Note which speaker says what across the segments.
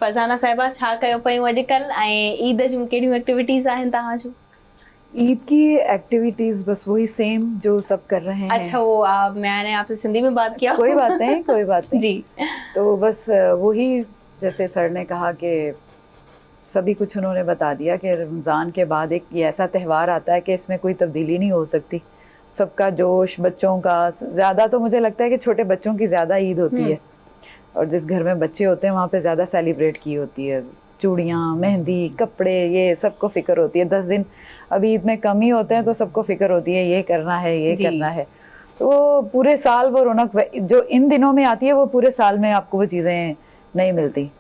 Speaker 1: फरज़ाना साहिबा छा कयो पियूं अॼुकल्ह ऐं ईद जूं कहिड़ियूं एक्टिविटीज़ आहिनि तव्हां जूं?
Speaker 2: ईद की एक्टिविटीज़ बस वही सेम जो सब कर रहे हैं।
Speaker 1: अच्छा वो मैंने आपसे सिंधी में बात किया।
Speaker 2: कोई बात नहीं, कोई बात नहीं।
Speaker 1: जी।
Speaker 2: तो बस वही, जैसे सर ने कहा कि सभी कुछ उन्होंने बता दिया कि रमज़ान के बाद एक ये ऐसा त्यौहार आता है कि इसमें कोई तब्दीली नहीं हो सकती। सबका जोश, बच्चों का ज़्यादा, तो मुझे लगता है कि छोटे बच्चों की ज़्यादा ईद होती है, और जिस घर में बच्चे होते हैं वहाँ पे ज़्यादा सेलिब्रेट की होती है। चूड़ियाँ, मेहंदी, कपड़े, ये सबको फ़िक्र होती है। 10 दिन अभी ईद में कम ही होते हैं, तो सबको फ़िक्र होती है ये करना है, ये
Speaker 1: जी।
Speaker 2: करना है। तो पूरे साल वो रौनक जो इन दिनों में आती है वो पूरे साल में आपको वो चीज़ें नहीं मिलती।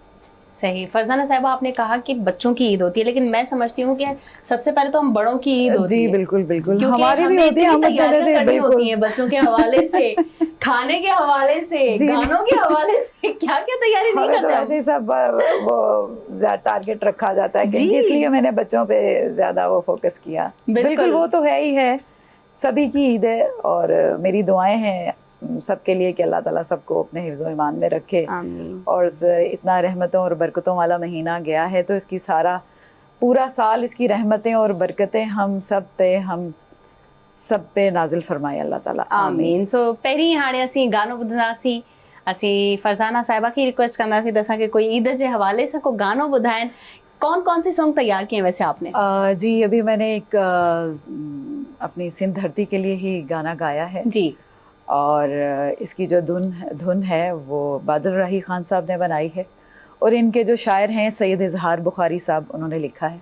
Speaker 1: सही। फरज़ाना साहिबा आपने कहा कि बच्चों की ईद होती है, लेकिन मैं समझती हूँ कि सबसे पहले तो हम बड़ों की ईद होती
Speaker 2: जी
Speaker 1: है।
Speaker 2: बिल्कुल बिल्कुल,
Speaker 1: क्योंकि
Speaker 2: हमारी भी
Speaker 1: हमें
Speaker 2: होती है,
Speaker 1: इतनी
Speaker 2: हम
Speaker 1: तैयारियां
Speaker 2: से
Speaker 1: करनी होती
Speaker 2: बिल्कुल।
Speaker 1: हैं बच्चों के हवाले से, खाने के हवाले से,
Speaker 2: जी।
Speaker 1: गानों के हवाले से, क्या क्या तैयारी नहीं
Speaker 2: हमें तो
Speaker 1: करते
Speaker 2: ऐसे ही
Speaker 1: हम।
Speaker 2: सब वो टारगेट रखा जाता है
Speaker 1: जी।
Speaker 2: कि इसलिए मैंने बच्चों पे ज़्यादा वो फोकस किया। बिल्कुल वो तो है ही है, सभी की ईद है, और मेरी दुआएं हैं सबके लिए कि अल्लाह ताला सबको अपने हिफ्ज़ ईमान में रखे।
Speaker 1: आमीन।
Speaker 2: और इतना रहमतों और बरकतों वाला महीना गया है, तो इसकी सारा पूरा साल इसकी रहमतें और बरकतें हम सब पे नाजिल फरमाए अल्लाह ताला,
Speaker 1: आमीन। सो पहिरीं हाणे असीं गानो ॿुधंदासीं। असीं फरज़ाना साहिबा की रिक्वेस्ट कंदासीं त असांखे कोई ईद जे हवाले से को गानो ॿुधाइनि। कौन कौन से सॉन्ग तैयार किए वैसे आपने?
Speaker 2: जी अभी मैंने एक अपनी सिंध धरती के लिए ही गाना गाया है।
Speaker 1: जी।
Speaker 2: और इसकी जो धुन है वो बादल राही खान साहब ने बनाई है, और इनके जो शायर हैं सैयद इजहार बुखारी साहब, उन्होंने लिखा है।